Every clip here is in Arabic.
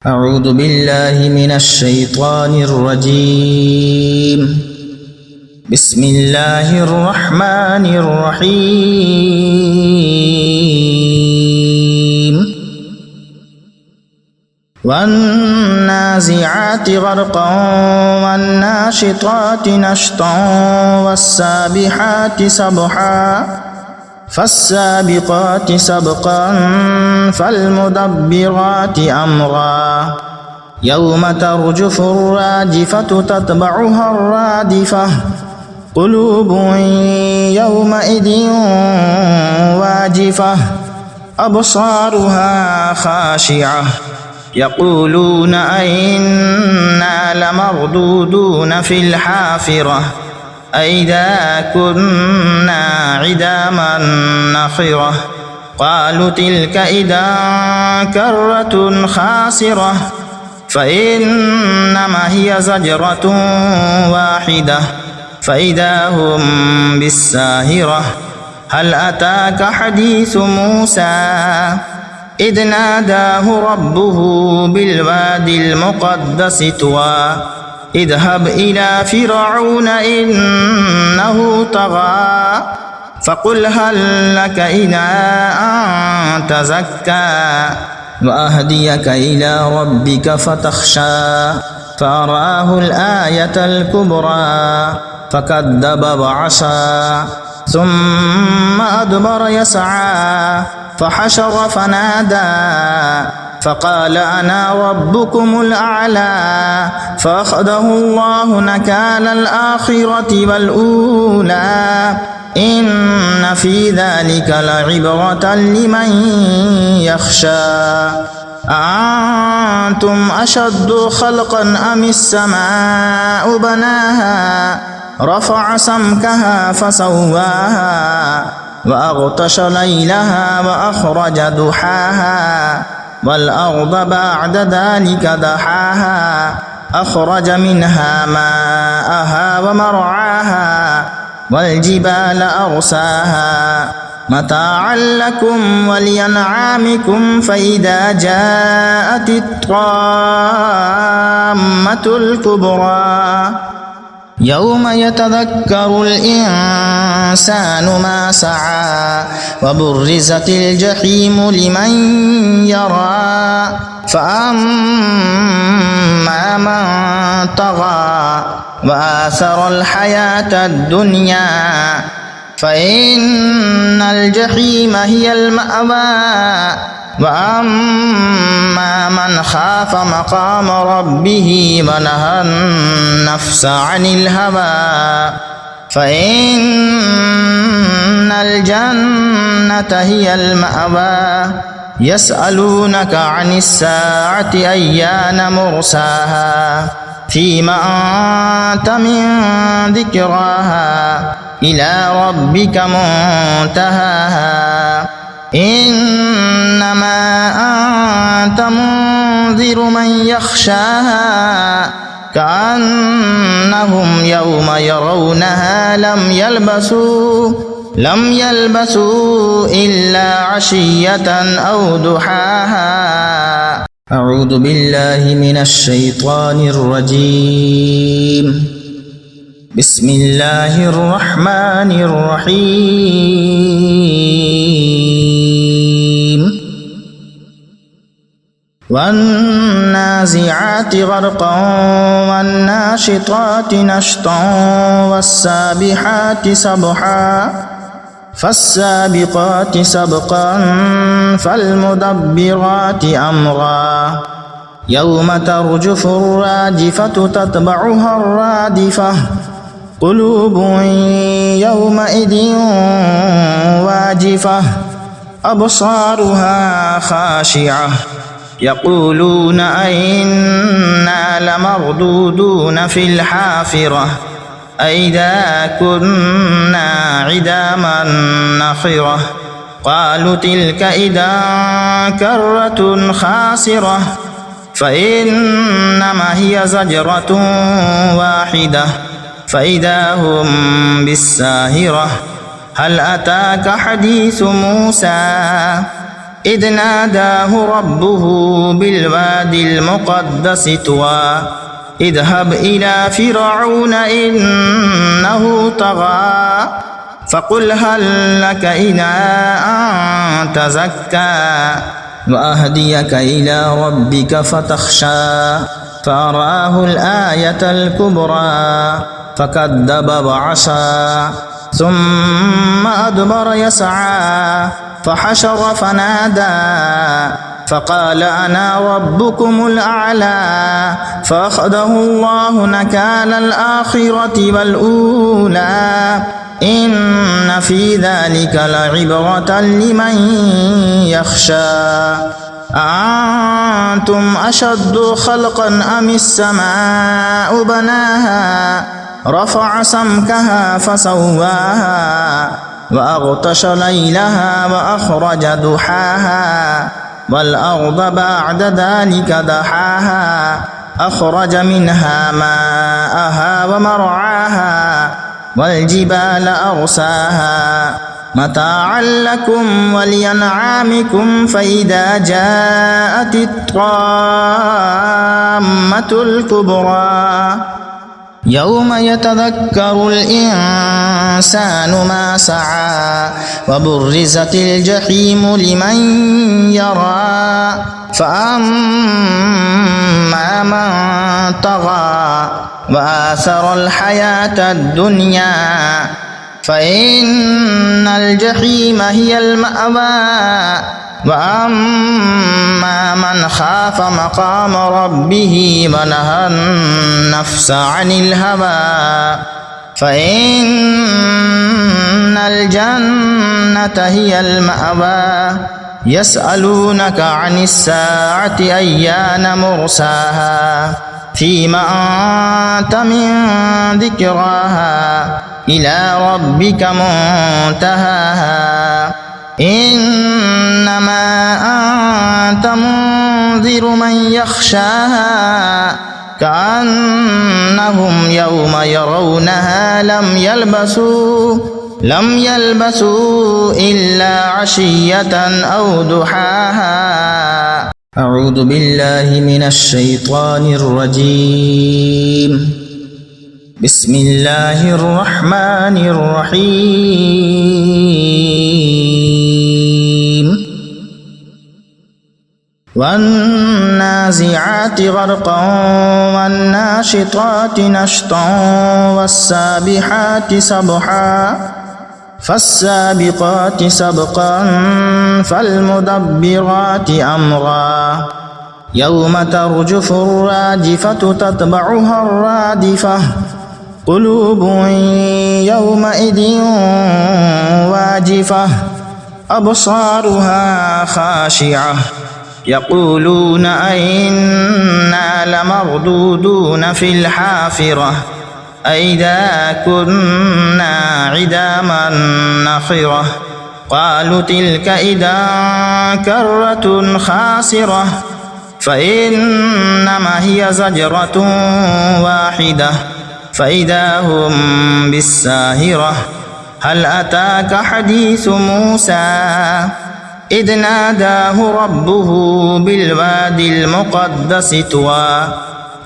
أعوذ بالله من الشيطان الرجيم. بسم الله الرحمن الرحيم. والنازعات غرقا والناشطات نشطا والسابحات سبحا فالسابقات سبقا فالمدبرات أمرا يوم ترجف الراجفة تتبعها الرادفة قلوب يومئذ واجفة أبصارها خاشعة يقولون أئنا لمردودون في الحافرة أئذا كنا عظاما نخرة قالوا تلك إذا كرة خاسرة فإنما هي زجرة واحدة فإذا هم بالساهرة هل أتاك حديث موسى إذ ناداه ربه بالوادي المقدس طوى اذهب إلى فرعون إنه طغى فقل هل لك إلى أن تزكى وأهديك إلى ربك فتخشى فأراه الآية الكبرى فكذب وعصى ثم أدبر يسعى فحشر فنادى فقال أنا ربكم الأعلى فأخذه الله نكال الآخرة والأولى إن في ذلك لعبرة لمن يخشى أأنتم أشد خلقا أم السماء بناها رفع سمكها فسواها وأغطش ليلها وأخرج ضحاها والأرض بعد ذلك دحاها أخرج منها ماءها ومرعاها والجبال أرساها متاعا لكم ولأنعامكم فإذا جاءت الطامة الكبرى يوم يتذكر الإنسان ما سعى وبرزت الجحيم لمن يرى فأما من طغى وآثر الحياة الدنيا فإن الجحيم هي المأوى وأما من خاف مقام ربه ونهى النفس عن الهوى فإن الجنة هي المأوى يسألونك عن الساعة أيان مرساها فيما أنت من ذكراها إلى ربك منتهاها إنما أنت منذر من يخشاها كأنهم يوم يرونها لم يلبثوا إلا عشية أو ضحاها. أعوذ بالله من الشيطان الرجيم. بسم الله الرحمن الرحيم. والنازعات غرقا والناشطات نشطا والسابحات سبحا فالسابقات سبقا فالمدبرات أمرا يوم ترجف الراجفة تتبعها الرادفة قلوب يومئذ واجفة أبصارها خاشعة يقولون أئنا لمردودون في الحافرة أئذا كنا عظاما نخرة قالوا تلك إذا كرة خاسرة فإنما هي زجرة واحدة فإذا هم بالساهرة هل أتاك حديث موسى إذ ناداه ربه بالوادي المقدس طوى اذهب إلى فرعون إنه طغى فقل هل لك إلى أن تزكى وأهديك إلى ربك فتخشى فأراه الآية الكبرى فكذب وعصى ثم أدبر يسعى فحشر فنادى فقال أنا ربكم الأعلى فأخذه الله نكال الآخرة والأولى إن في ذلك لعبرة لمن يخشى أأنتم أشد خلقا أم السماء بناها رفع سمكها فسواها وأغطش ليلها وأخرج ضحاها والأرض بعد ذلك دحاها أخرج منها ماءها ومرعاها والجبال أرساها متاعا لكم ولأنعامكم فإذا جاءت الطامة الكبرى يوم يتذكر الإنسان ما سعى وبرزت الجحيم لمن يرى فأما من طغى وآثر الحياة الدنيا فإن الجحيم هي المأوى وأما من خاف مقام ربه ونهى النفس عن الهوى فإن الجنة هي المأوى يسألونك عن الساعة أيان مرساها فيما أنت من ذكراها إلى ربك منتهاها إنما أنت منذر من يخشاها كأنهم يوم يرونها لم يلبسوا إلا عشية أو ضحاها. أعوذ بالله من الشيطان الرجيم. بسم الله الرحمن الرحيم. والنازعات غرقا والناشطات نشطا والسابحات سبحا فالسابقات سبقا فالمدبرات أمرا يوم ترجف الراجفة تتبعها الرادفة قلوب يومئذ واجفة أبصارها خاشعة يقولون أئنا لمردودون في الحافرة أئذا كنا عظاما نخرة قالوا تلك إذا كرة خاسرة فإنما هي زجرة واحدة فإذا هم بالساهرة هل أتاك حديث موسى إذ ناداه ربه بالوادي المقدس طوى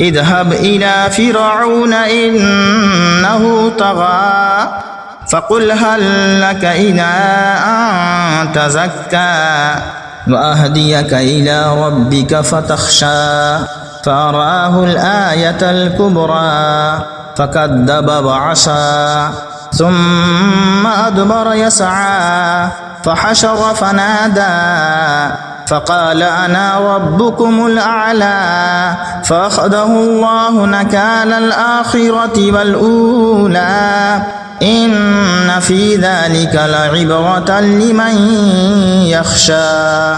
اذهب إلى فرعون إنه طغى فقل هل لك إلى أن تزكى وأهديك إلى ربك فتخشى فأراه الآية الكبرى فكذب وعصى ثم أدبر يسعى فحشر فنادى فقال أنا ربكم الأعلى فأخذه الله نكال الآخرة والأولى إن في ذلك لعبرة لمن يخشى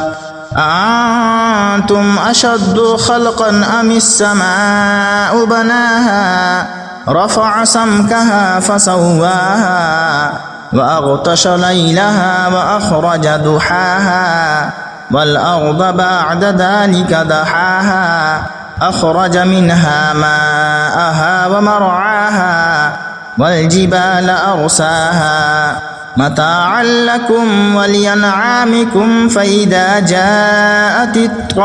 أأنتم أشد خلقا أم السماء بناها رفع سمكها فسواها وأغطش ليلها وأخرج ضحاها والأرض بعد ذلك دحاها أخرج منها ماءها ومرعاها والجبال أرساها متاعا لكم ولأنعامكم فإذا جاءت الطامة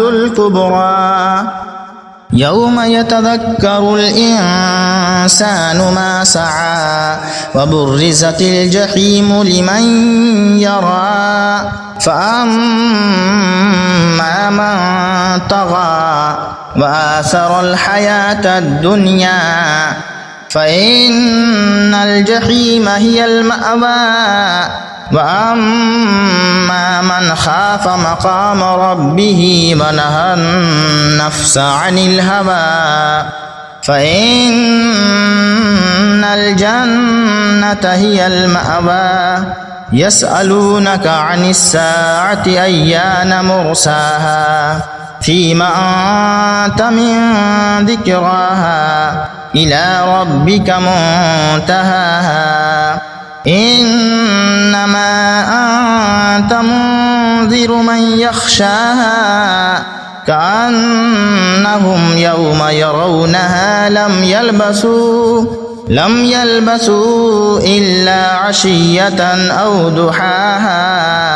الكبرى يوم يتذكر الإنسان ما سعى وبرزت الجحيم لمن يرى فأما من طغى وآثر الحياة الدنيا فإن الجحيم هي المأوى وأما من خاف مقام ربه ونهى النفس عن الهوى فإن الجنة هي المأوى يسألونك عن الساعة أيان مرساها فيما أنت من ذكراها إلى ربك منتهاها إنما أنت منذر من يخشاها كأنهم يوم يرونها لم يلبثوا إلا عشية أو ضحاها